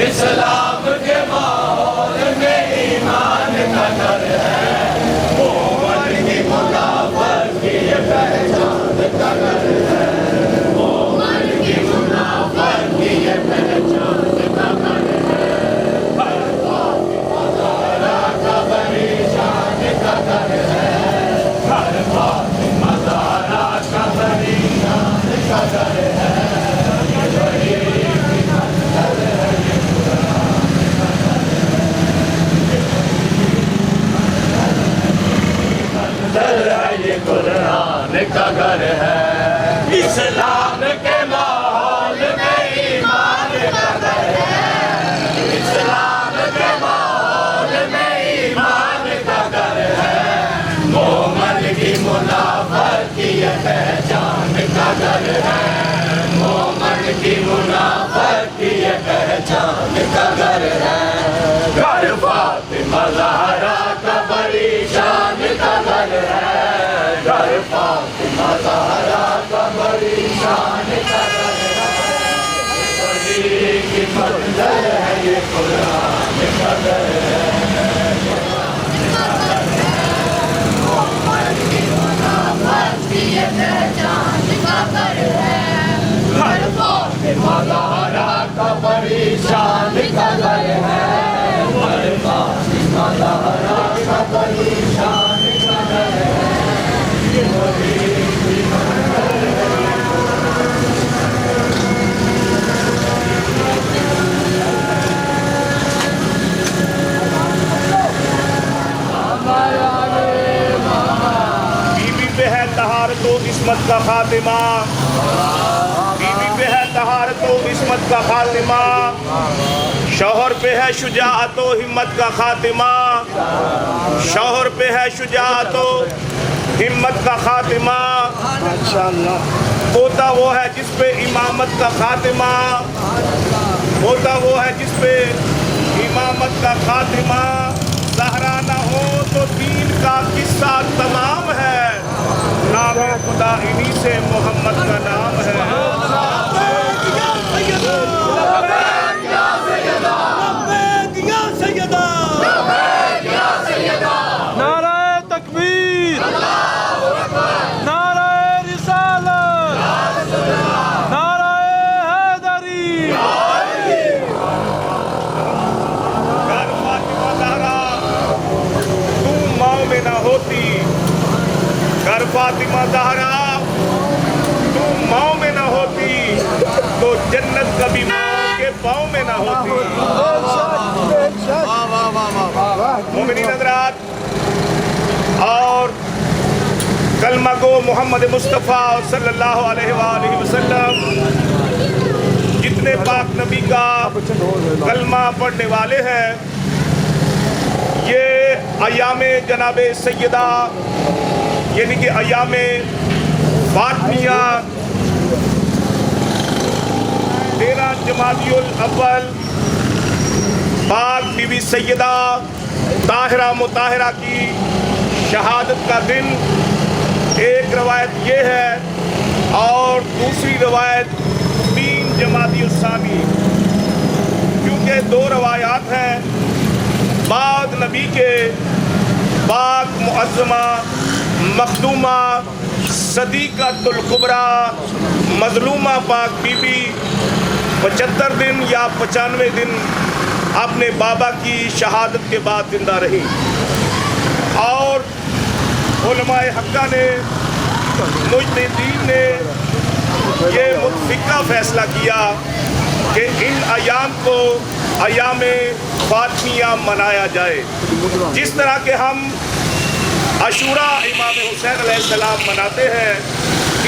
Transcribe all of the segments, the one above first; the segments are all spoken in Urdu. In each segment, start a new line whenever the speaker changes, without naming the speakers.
اسلام کے ماحول میں ایمان کا گھر ہے، مومن کی منافقت کی یہ پہچان کا گھر ہے، مومن کی منافقت کی یہ پہچان کا گھر ہے، ہر فاطمہ زہرا کا بڑی شان کا گھر ہے، ہر فاطمہ زہرا کا بڑی شان کا گھر ہے، قرآن کا گھر ہے، اسلام کے ماحول میں ایمان کا گھر ہے، اسلام کے ماحول میں ایمان کا گھر ہے، مومن کی منافقت کی یہ پہچان کا گھر ہے، مومن کی منافقت کی یہ پہچان کا گھر ہے، گھر فاطمہ زہرا کا بڑی شان کا گھر ہے، گھر فاطمہ زہرا کا بڑی شان کا گھر ہے، بڑی کی منزل ہے یہ قرآن کا گھر ہے، مومن کی منافقت کی یہ پہچان کا گھر ہے، گھر فاطمہ زہرا کا بڑی شان کا گھر ہے، گھر فاطمہ زہرا کا بڑی شان کا گھر ہے،
طہارت و عصمت کا خاتمہ، بیوی پہ ہے طہارت و عصمت کا خاتمہ، شوہر پہ ہے شجاعت و ہمت کا خاتمہ، شوہر پہ ہے شجاعت و ہمت کا خاتمہ، پوتا وہ ہے جس پہ امامت کا خاتمہ، پوتا وہ ہے جس پہ امامت کا خاتمہ، زہرا نہ ہو تو دین کا قصہ تمام ہے، نام خدا انہی سے محمد کا نام ہے،
نعرہ تکبیر، نعرہ رسالت، نعرہ حیدری،
گر فاطمہ زہرا تم ماؤں میں نہ ہوتی، گر فاطمہ زہرا تم ماؤں میں نہ ہوتی تو جنت کبھی ماؤں کے پاؤں میں نہ ہوتی۔ مومنین حضرات اور کلمہ گو محمد مصطفیٰ صلی اللہ علیہ وآلہ وسلم جتنے پاک نبی کا کلمہ پڑھنے والے ہیں، یہ ایام جناب سیدہ یعنی کہ ایام فاطمیہ 13 جمادی الاول پاک بی بی سیدہ طاہرہ مطہرہ کی شہادت کا دن، ایک روایت یہ ہے اور دوسری روایت 3 جمادی الثانی، کیونکہ 2 روایات ہیں، بعد نبی کے پاک معظمہ مخدومہ صدیقۃ الکبریٰ مظلومہ پاک بی بی 75 دن یا 95 دن اپنے بابا کی شہادت کے بعد زندہ رہی، اور علماء حقہ نے مجتہدین نے یہ متفقہ فیصلہ کیا کہ ان ایام کو ایام فاطمیہ منایا جائے، جس طرح کہ ہم عاشوراء امام حسین علیہ السلام مناتے ہیں،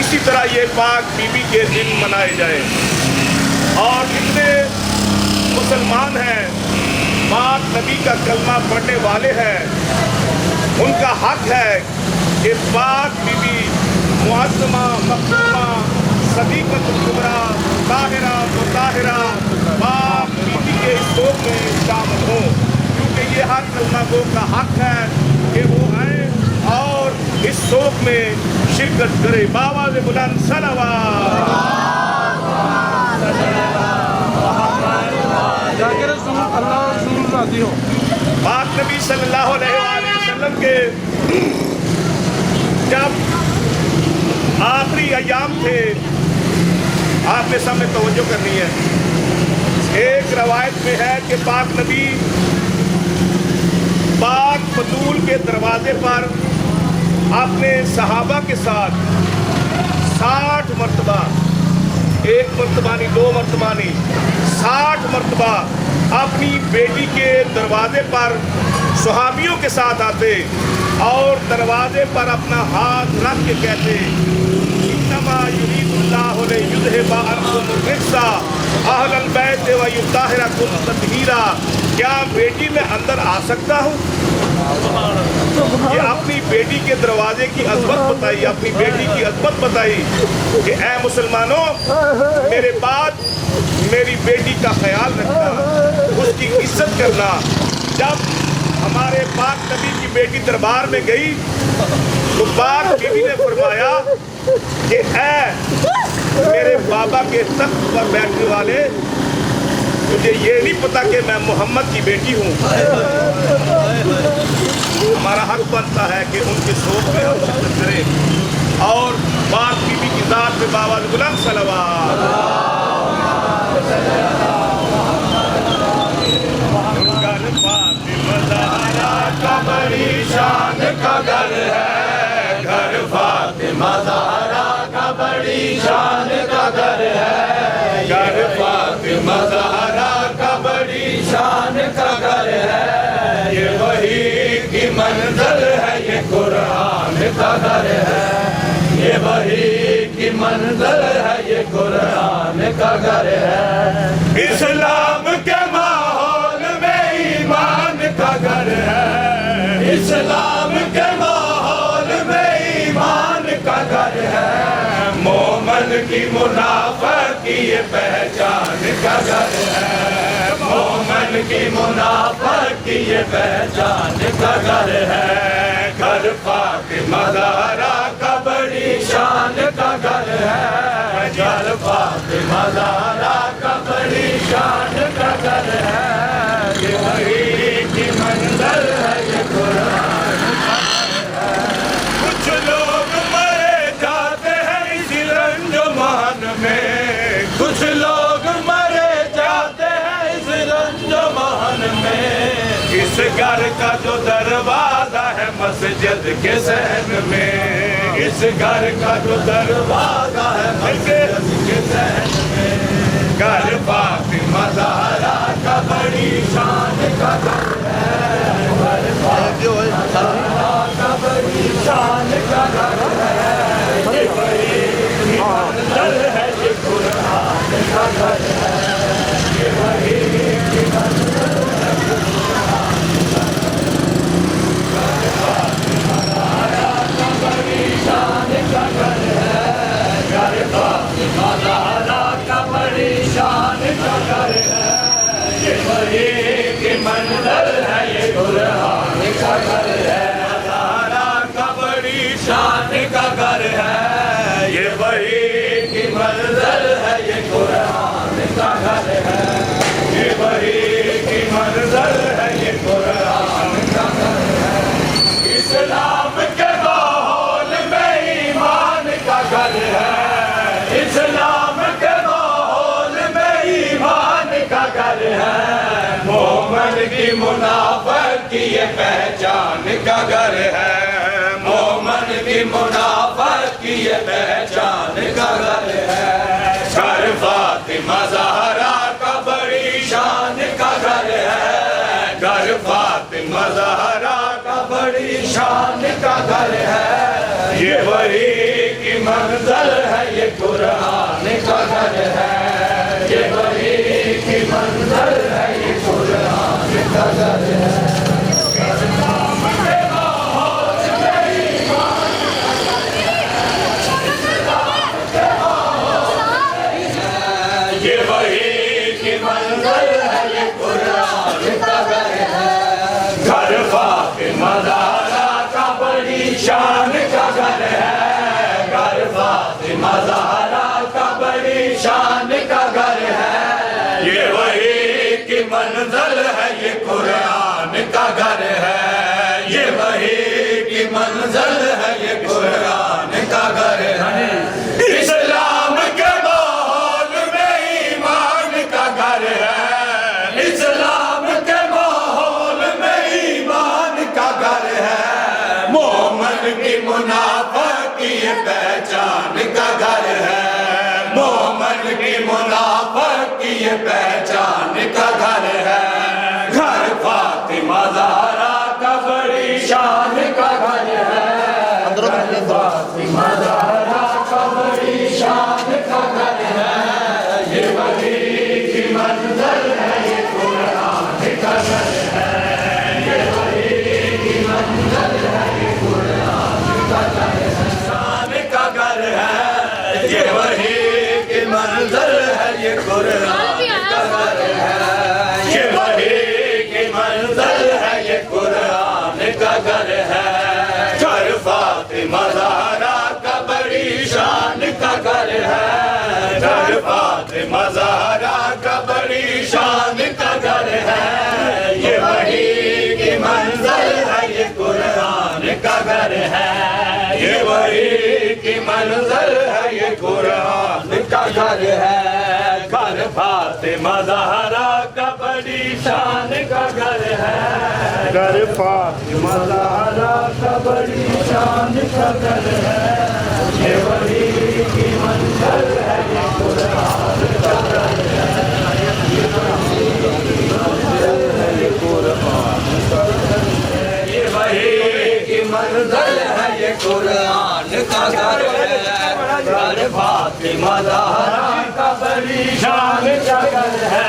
اسی طرح یہ پاک بی بی کے دن منائے جائیں، اور جتنے مسلمان ہیں پاک نبی کا کلمہ پڑھنے والے ہیں، ان کا حق ہے کہ پاک بی بی معظمہ مخدومہ صدیقۃ الکبریٰ طاہرہ مطہرہ پاک بی بی کے اس سوگ میں شامل ہوں، کیونکہ یہ ہر کلمہ گو کا حق ہے کہ وہ آئیں اور اس سوگ میں شرکت کرے۔ بآواز بلند صلوات۔
جاکر رسول اللہ رسول راضی ہو۔
پاک نبی صلی اللہ علیہ وآلہ وسلم کے جب آخری ایام تھے، آپ نے سامنے توجہ کرنی ہے، ایک روایت میں ہے کہ پاک نبی پاک بطول کے دروازے پر اپنے صحابہ کے ساتھ 60 مرتبہ، ایک مرتبہ نہیں، 2 مرتبہ نہیں، 60 مرتبہ اپنی بیٹی کے دروازے پر صحابیوں کے ساتھ آتے اور دروازے پر اپنا ہاتھ رکھ کے کہتے انما یرید اللہ لیذھب عنکم الرجس اہل البیت ویطہرکم تطہیرا۔ کیا بیٹی میں اندر آ سکتا ہوں؟ یہ اپنی بیٹی کے دروازے کی عظمت بتائی، اپنی بیٹی کی عظمت بتائی کہ اے مسلمانوں، میرے بعد میری بیٹی کا خیال رکھنا، اس کی عزت کرنا۔ جب ہمارے پاک نبی کی بیٹی دربار میں گئی تو پاک بیوی نے فرمایا کہ اے میرے بابا کے تخت پر بیٹھنے والے، مجھے یہ نہیں پتا کہ میں محمد کی بیٹی ہوں۔ ہمارا حق بنتا ہے کہ ان کے سوگ میں ہم شرکت کریں اور پاک بیوی کی ذات پہ بآواز بلند صلوات۔ گھر فاطمہ زہرا کا بڑی شان کا گھر ہے، گھر فاطمہ زہرا کا بڑی شان کا گھر ہے، گھر فاطمہ زہرا کا بڑی شان کا گھر ہے، یہ وحی کی منزل ہے، یہ قرآن کا گھر ہے، یہ وحی کی منزل ہے، یہ قرآن کا گھر ہے، اسلام کے ماحول میں ایمان کا گھر ہے، اسلام کے ماحول میں ایمان کا گھر ہے، مومن کی منافق کی یہ پہچان کا گھر ہے، مومن کی منافق کی یہ پہچان کا گھر ہے، گھر فاطمہ زہرا کا بڑی شان کا گھر ہے، گھر فاطمہ زہرا کا بڑی شان کا گھر ہے، یہ وحی کی منزل ہے، یہ قرآن کا گھر ہے۔ کچھ لوگ مرے جاتے ہیں اس رنج و مان میں، کچھ لوگ مرے جاتے ہیں اس رنج و مان میں، اس گھر کا جو دروازہ ہے مسجد کے صحن میں، اس گھر کا جو دروازہ ہے مسجد کے صحن میں، گھر فاطمہ زہرا کا بڑی شان کا گھر ہے، گھر فاطمہ زہرا کا بڑی شان کا گھر ہے، یہ وحی کی منزل ہے، یہ قرآن کا گھر ہے، یہ وحی کی منزل ہے، یہ قرآن کا گھر ہے، گھر فاطمہ زہرا کا بڑی شان کا گھر ہے، گھر فاطمہ زہرا کا بڑی شان کا گھر ہے، یہ وحی کی منزل ہے، یہ قرآن کا گھر ہے، زہرا کا بڑی شان کا گھر ہے، یہ وحی کی منزل ہے، یہ قرآن کا گھر ہے، یہ وحی کی منزل ہے، یہ قرآن کا گھر ہے، اسلام کے ماحول میں ایمان کا گھر ہے، اسلام کے ماحول میں ایمان کا گھر ہے، مومن کی منافق کی یہ پہچان کا گھر ہے، مومن کی منافق کی یہ پہچان کا گھر ہے، گھر فاطمہ زہرا کا بڑی شان کا گھر ہے، گھر فاطمہ زہرا کا بڑی شان کا گھر ہے، یہ وحی کی منزل ہے، یہ قرآن کا گھر ہے، یہ وحی کی منزل ہے، یہ قرآن کا گھر ہے، اسلام کے ماحول میں ایمان
مومن کی منافق کی یہ پہچان کا گھر ہے مومن کی منافق کی یہ پہچان کا گھر ہے گھر فاطمہ زہرا کا بڑی شان کا گھر ہے فاطمہ زہرا کا بڑی شان کا گھر ہے یہ وحی کی منزل ہے یہ قرآن کا گھر ہے یہ وحی کی منزل ہے یہ قرآن کا گھر ہے شان کا گھر ہے یہ وحی کی منزل ہے یہ قرآن کا گھر ہے یہ وحی کی منزل ہے یہ قرآن کا گھر ہے گھر فاطمہ زہرا کا بڑی شان کا گھر ہے گھر فاطمہ زہرا کا بڑی شان کا گھر ہے یہ وحی کی منزل ہے یہ قرآن کا گھر ہے یہ وحی کی منزل ہے یہ قرآن کا گھر ہے گھر فاطمہ زہرا کا بڑی شان کا گھر ہے
گھر فاطمہ
زہرا کا بڑی شان کا گھر ہے یہ وحی کی منزل ہے یہ قرآن کا گھر ہے یہ وحی کی منزل ہے یہ قرآن کا گھر ہے یہ وحی کی منزل ہے یہ قرآن کا گھر ہے گھر فاطمہ زہرا کا بڑی شان کا گھر ہے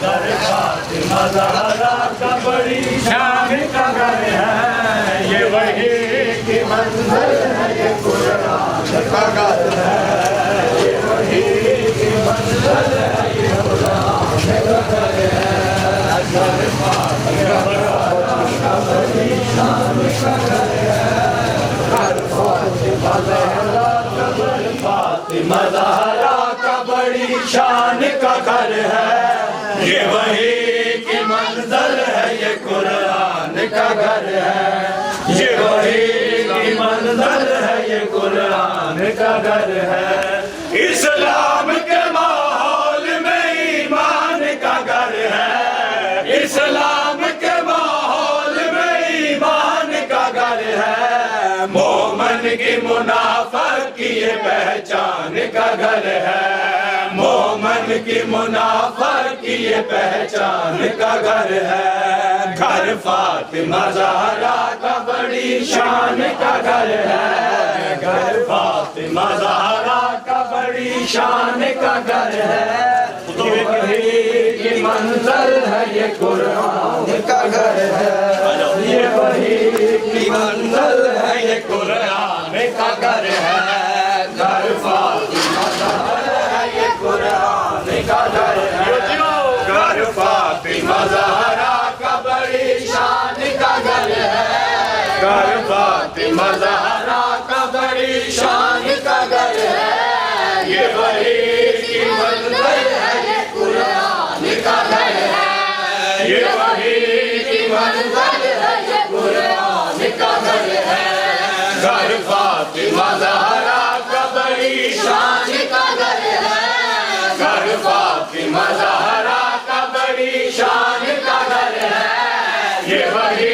گھر فاطمہ زہرا کا بڑی شان کا گھر ہے یہ وحی کی منزل ہے یہ قرآن کا گھر ہے یہ وحی کی منزل ہے یہ قرآن کا گھر ہے گھر فاطمہ زہرا کا بڑی شان کا گھر ہے گھر فاطمہ زہرا کا بڑی فاطمہ زہرا کا بڑی شان کا گھر ہے یہ وحی کی منزل ہے یہ قرآن کا گھر ہے یہ وحی کی منزل ہے یہ قرآن کا گھر ہے اسلام کے ماحول میں ایمان کا گھر ہے اسلام کے ماحول میں ایمان کا گھر ہے مومن کی منافق کی یہ پہچان کا گھر ہے مومن کی منافق کی یہ پہچان کا گھر ہے گھر فاطمہ زہرا کا بڑی شان کا گھر ہے گھر فاطمہ زہرا کا بڑی شان کا گھر ہے یہ وحی کی منزل ہے یہ قرآن کا گھر ہے یہ وحی کی منزل ہے یہ قرآن کا گھر ہے گھر فاطمہ زہرا ہے یہ قرآن کا گھر ہے گھر فاطمہ زہرا کا بڑی شان کا گھر ہے گھر فاطمہ زہرا کا بڑی شان کا گھر ہے یہ وحی کی منزل ہے یہ قرآن کا گھر ہے یہ وحی کی منزل ہے یہ قرآن کا گھر ہے گھر فاطمہ زہرا کا بڑی شان کا گھر ہے گھر فاطمہ زہرا کا بڑی شان کا گھر ہے یہ وحی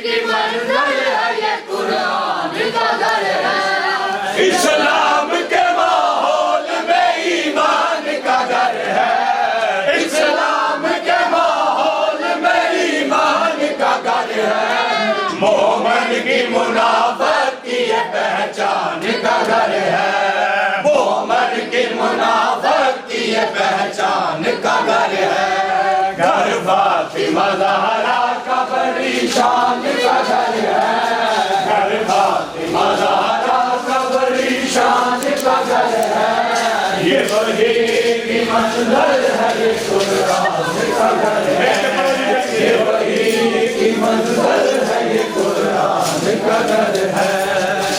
کی منزل ہے یہ قرآن کا گھر ہے اسلام کے ماحول میں ایمان کا گھر ہے اسلام کے ماحول میں ایمان کا گھر ہے مومن کی منافق کی یہ پہچان کا گھر ہے مومن کی منافق کی یہ پہچان کا گھر ہے گھر فاطمہ زہرا کا بڑی شان کا گھر ہے گھر فاطمہ زہرا کا بڑی شان کا گھر ہے یہ وحی کی منزل ہے یہ قرآن کا گھر ہے یہ وحی کی منزل ہے یہ قرآن کا گھر ہے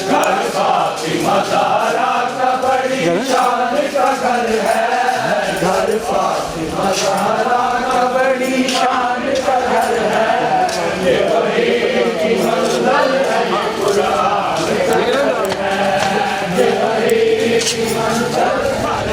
گھر فاطمہ زہرا کا بڑی شان کا گھر ہے گھر فاطمہ زہرا کا بڑی شان کا گھر ہے یہ وحی کی منزل ہے یہ قرآن کا گھر ہے یہ وحی کی منزل ہے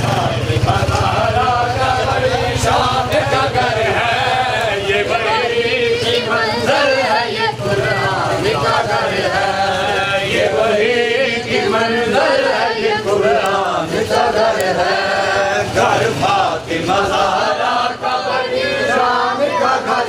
فاطمہ زہرا کا بڑی شان کا گھر ہے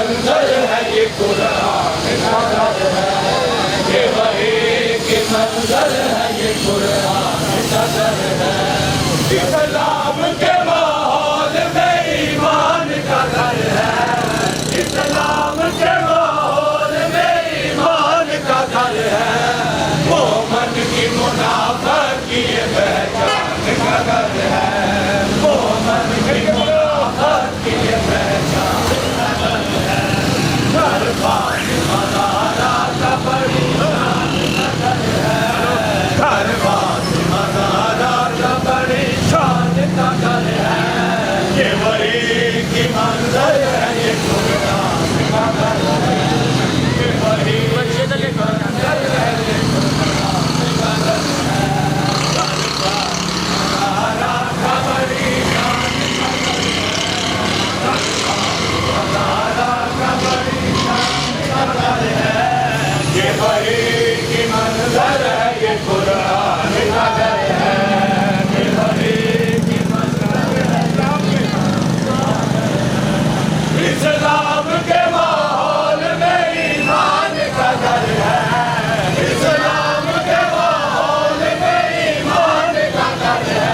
منظر ہے یہ قرآن کا گھر ہے، یہ وحی کی منظر ہے یہ قرآن کا گھر ہے، اسلام کے ماحول میں ایمان کا گھر ہے، اسلام کے ماحول میں ایمان کا گھر ہے، مومن کی منافقت کی یہ پہچان کا گھر ہے، مومن کی منافقت کی یہ پہچان کا گھر ہے، گھر فاطمہ زہرا کا بڑی شان کا گھر ہے، گھر فاطمہ زہرا کا بڑی شان کا گھر ہے، یہ وحی کی منظر ہے یہ قرآن کا گھر ہے، یہ وحی کی منظر ہے یہ قرآن کا گھر ہے، یہ وحی کی منظر ہے یہ قرآن کا گھر ہے، یہ وحی کی منظر ہے اسلام کے ماحول میں ایمان کا گھر ہے، اسلام کے ماحول میں ایمان کا گھر ہے،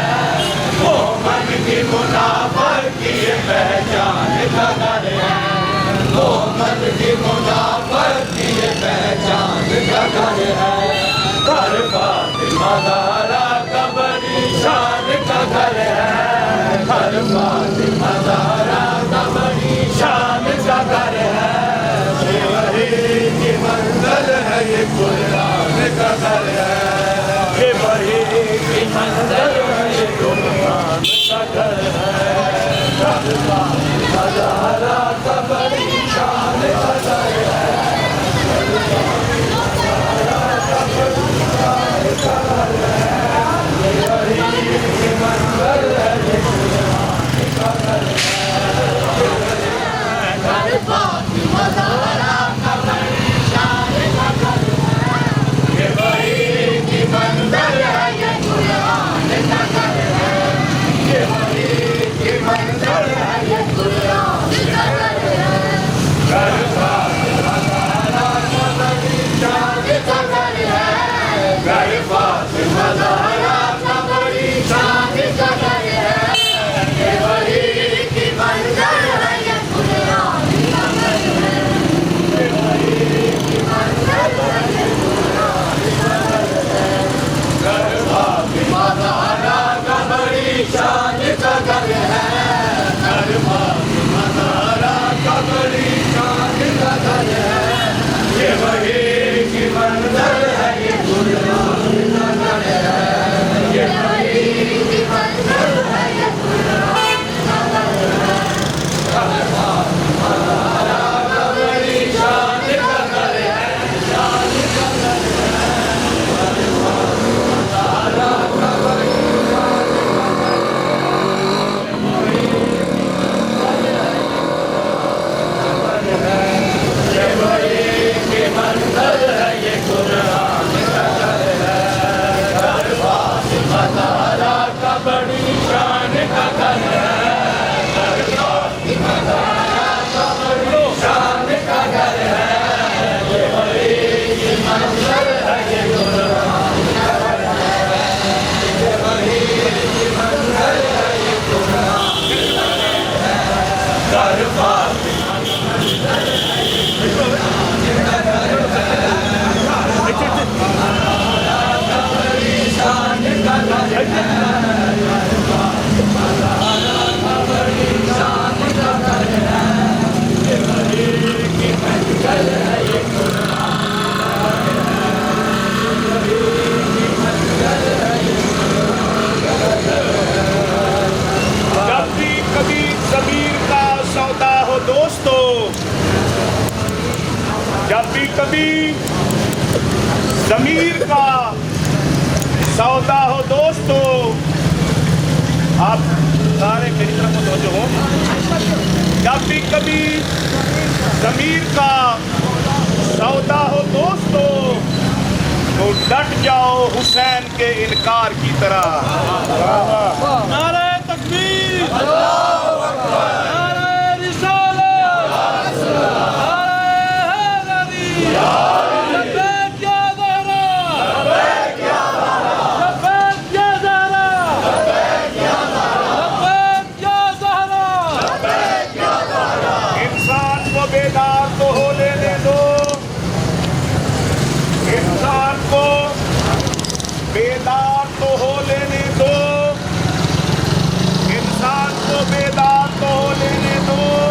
مومن کی منافقت کی یہ پہچان کا گھر ہے، مومن کی منافقت کی یہ پہچان کا گھر ہے، گھر فاطمہ زہرا کا بڑی شان کا گھر ہے، گھر فاطمہ زہرا کا بڑی شان کا گھر ہے، یہ وحی کی منزل ہے یہ قرآن کا گھر ہے، یہ وحی کی منزل ہے یہ قرآن کا گھر ہے، گھر فاطمہ زہرا کا بڑی شان کا گھر ہے، کبھی ضمیر کا سودا ہو دوستو. آپ سارے میری طرف متوجہ ہوں. جب بھی کبھی ضمیر کا سودا ہو دوستو تو ڈٹ جاؤ حسین کے انکار کی طرح. نعرہ تکبیر، نعرہ رسالت.
بیدار تو ہو لینے دو، انسان کو بیدار تو ہو لینے دو، انسان کو بیدار تو ہو لینے دو،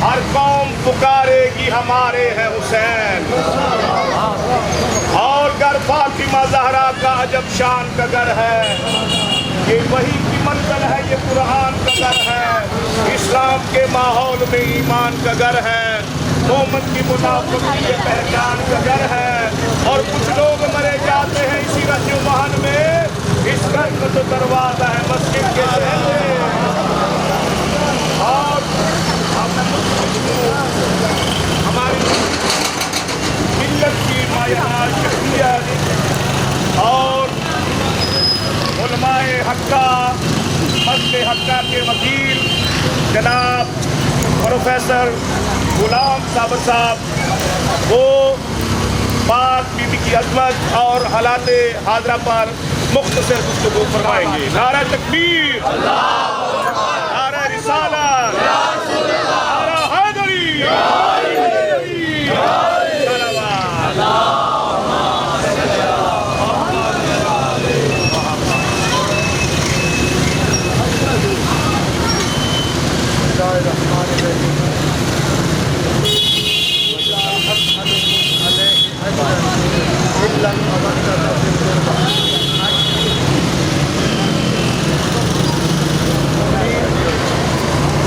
ہر قوم پکارے گی ہمارے ہیں حسین، اور گھر فاطمہ زہرا کا عجب شان کا گھر ہے، یہ وہی کی منزل ہے، یہ قرآن کا گھر ہے، اسلام کے ماحول میں ایمان کا گھر ہے، مومن کی منافقت کی یہ پہچان کا گھر ہے، اور کچھ لوگ مرے جاتے ہیں اسی رج و مہن میں، اس گھر کا تو دروازہ ہے مسجد کے پہلے، اور ہماری ملت کی مایہ شخصیت اور علماء حقہ مسئلے حقہ کے وکیل جناب پروفیسر غلام صابر صاحب وہ بات بی بی کی عظمت اور حالات حاضرہ پر مختصر گفتگو فرمائیں گے۔ نعرہ تکبیر، نعرہ رسالت، نعرہ حیدری،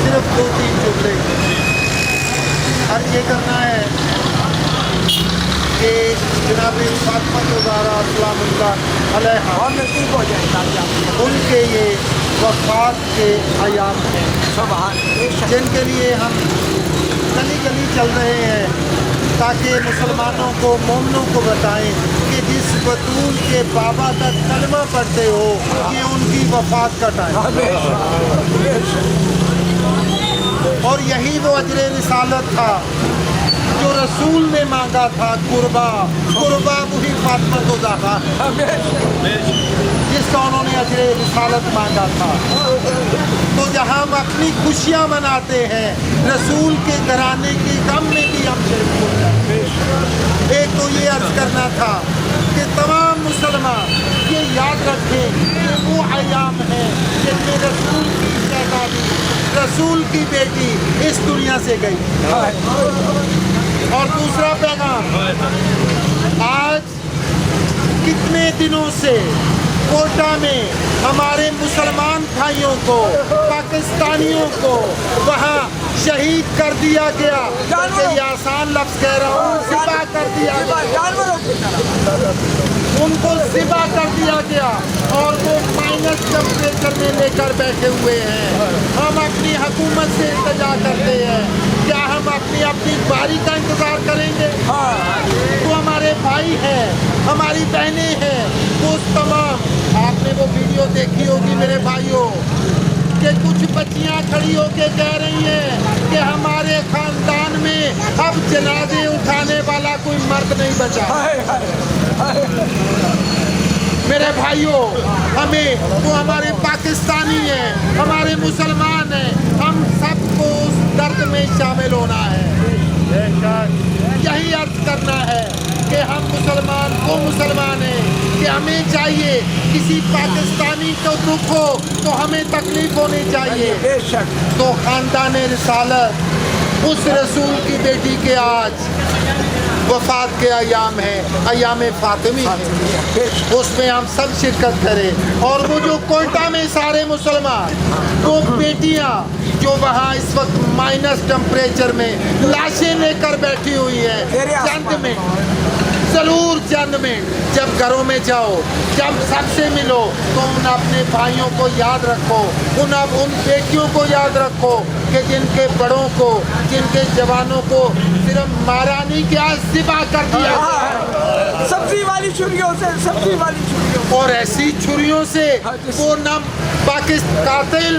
صرف 2-3 جملے عرض یہ کرنا ہے کہ جناب فاطمہ زہرا سلام اللہ علیہا ان کے یہ وفات کے ایام ہیں جن کے لیے ہم گلی گلی چل رہے ہیں تاکہ مسلمانوں کو مومنوں کو بتائیں کہ جس بطول کے بابا کا کلمہ پڑھتے ہو یہ ان کی وفات کا ٹائم ہے، اور یہی وہ اجر رسالت تھا جو رسول نے مانگا تھا، قربا وہی فاطمہ زہرا جس کا انہوں نے اجر رسالت مانگا تھا۔ تو جہاں ہم اپنی خوشیاں مناتے ہیں رسول کے گھرانے کے غم میں بھی ہم شریک ہو جائیں۔ ایک تو یہ عرض کرنا تھا کہ تمام مسلمان یہ یاد رکھیں کہ وہ ایام ہیں جن میں رسول کی شہزادی رسول کی بیٹی اس دنیا سے گئی۔ اور دوسرا پیغام، آج کتنے دنوں سے کوٹا میں ہمارے مسلمان بھائیوں کو پاکستانیوں کو وہاں شہید کر دیا گیا، کہ یہ آسان لفظ کہہ رہا ہوں، ذبح کر دیا گیا، ان کو ذبح کر دیا گیا، اور وہ مائنس ٹمپریچر میں لے کر بیٹھے ہوئے ہیں۔ ہم اپنی حکومت سے التجا کرتے ہیں، کیا ہم اپنی باری کا انتظار کریں گے؟ وہ ہمارے بھائی ہیں، ہماری بہنیں ہیں، وہ تمام، آپ نے وہ ویڈیو دیکھی ہوگی میرے بھائیوں کہ کچھ بچیاں کھڑی ہو کے کہہ رہی ہیں کہ ہمارے خاندان میں اب جنازے اٹھانے والا کوئی مرد نہیں بچا۔ میرے بھائیوں، ہمیں وہ ہمارے پاکستانی ہیں، ہمارے مسلمان ہیں، ہم سب کو اس درد میں شامل ہونا ہے۔ یہی عرض کرنا ہے کہ ہم مسلمان وہ مسلمان ہیں کہ ہمیں چاہیے کسی پاکستانی کو دکھ ہو تو ہمیں تکلیف ہونی چاہیے۔ تو خاندان رسالت اس رسول کی بیٹی کے آج وفات کے ایام ہیں، ایام فاطمی ہیں، اس میں ہم سب شرکت کریں۔ اور وہ جو کوئٹہ میں سارے مسلمان، وہ بیٹیاں جو وہاں اس وقت مائنس ٹمپریچر میں لاشیں لے کر بیٹھی ہوئی ہیں، چند منٹ ضرور چند منٹ جب گھروں میں جاؤ، جب سب سے ملو تو ان اپنے بھائیوں کو یاد رکھو، ان بیٹیوں کو یاد رکھو کہ جن کے بڑوں کو، جن کے جوانوں کو صرف مارا نہیں کیا، ذبح کر دیا،
سبزی والی چھریوں سے،
اور ایسی چھریوں سے وہ نہ قاتل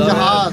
ਜਹਾਦ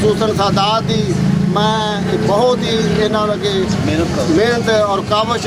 ਖੁਸੂਸਨ ਸਾਦਾਤ ਦੀ ਮੈਂ ਬਹੁਤ ਹੀ ਇਹਨਾਂ ਅੱਗੇ ਮਿਹਨਤ ਔਰ ਕਾਵਸ਼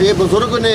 ਇਹ ਬਜ਼ੁਰਗ ਨੇ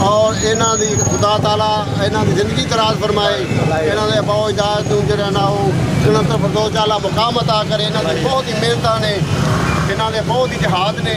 ਔਰ ਇਹਨਾਂ ਦੀ ਖੁਦਾ ਤਾਲਾ ਇਹਨਾਂ ਦੀ ਜ਼ਿੰਦਗੀ ਦਰਾਜ਼ ਫਰਮਾਏ ਇਹਨਾਂ ਦੇ ਬਹੁਤ ਇਜਾਜ਼ਤ ਨੂੰ ਜਿਹੜਾ ਨਾ ਉਹ ਜਨਤ ਫਰਦੌਸ ਆਲਾ ਮੁਕਾਮ ਅਤਾ ਕਰੇ ਇਹਨਾਂ ਦੀ ਬਹੁਤ ਹੀ ਮਿਹਨਤਾਂ ਨੇ ਇਹਨਾਂ ਦੇ ਬਹੁਤ ਹੀ ਜਹਾਦ ਨੇ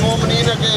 ਮੂਮਨੀਨ ਅੱਗੇ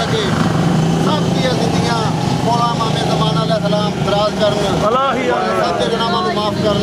ਸਕੇ ਸਭ ਦੀਆਂ ਜ਼ਿੰਦਗੀਆਂ ਮੌਲਾ ਮਾਮੇ ਜ਼ਮਾਨਾ ਅਲੈਹ ਸਲਾਮ ਦਰਾਜ਼ ਕਰਨ ਸਭ ਦੇ ਗੁਨਾਹਾਂ ਨੂੰ ਮਾਫ ਕਰਨ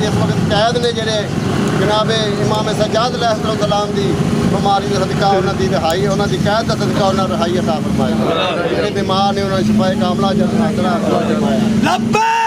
ਜਿਸ ਵਕਤ ਕੈਦ ਨੇ ਜਿਹੜੇ ਜਨਾਬੇ ਇਮਾਮ ਸਜਾਦ ਅਲੈਹਿਸਸਲਾਮ ਦੀ ਬਿਮਾਰੀ ਦਾ ਸਦਕਾ ਉਹਨਾਂ ਦੀ ਰਿਹਾਈ ਉਹਨਾਂ ਦੀ ਕੈਦ ਦਾ ਸਦਕਾ ਉਹਨਾਂ ਨੂੰ ਰਿਹਾਈ ਅਤਾ ਫਰਮਾਏ ਜਿਹੜੇ ਬਿਮਾਰ ਨੇ ਉਹਨਾਂ ਨੂੰ ਸ਼ਿਫਾਏ ਕਾਮਲਾ ਜਨਾਜ਼ਰਾ ਫਰਮਾਇਆ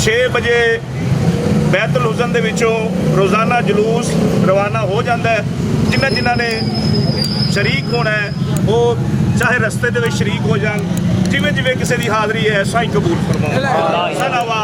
6 ਵਜੇ ਬੈਤੁਲ ਹੁਸਨ ਦੇ ਵਿੱਚੋਂ ਰੋਜ਼ਾਨਾ ਜਲੂਸ ਰਵਾਨਾ ਹੋ ਜਾਂਦਾ ਹੈ ਜਿਨ੍ਹਾਂ ਨੇ ਸ਼ਰੀਕ ਹੋਣਾ ਹੈ ਉਹ ਚਾਹੇ ਰਸਤੇ ਦੇ ਵਿੱਚ ਸ਼ਰੀਕ ਹੋ ਜਾਣ ਜਿਵੇਂ ਕਿਸੇ ਦੀ ਹਾਜ਼ਰੀ ਹੈ ਸਾਈਂ ਕਬੂਲ ਫਰਮਾਓ ਸਲਾਵਾ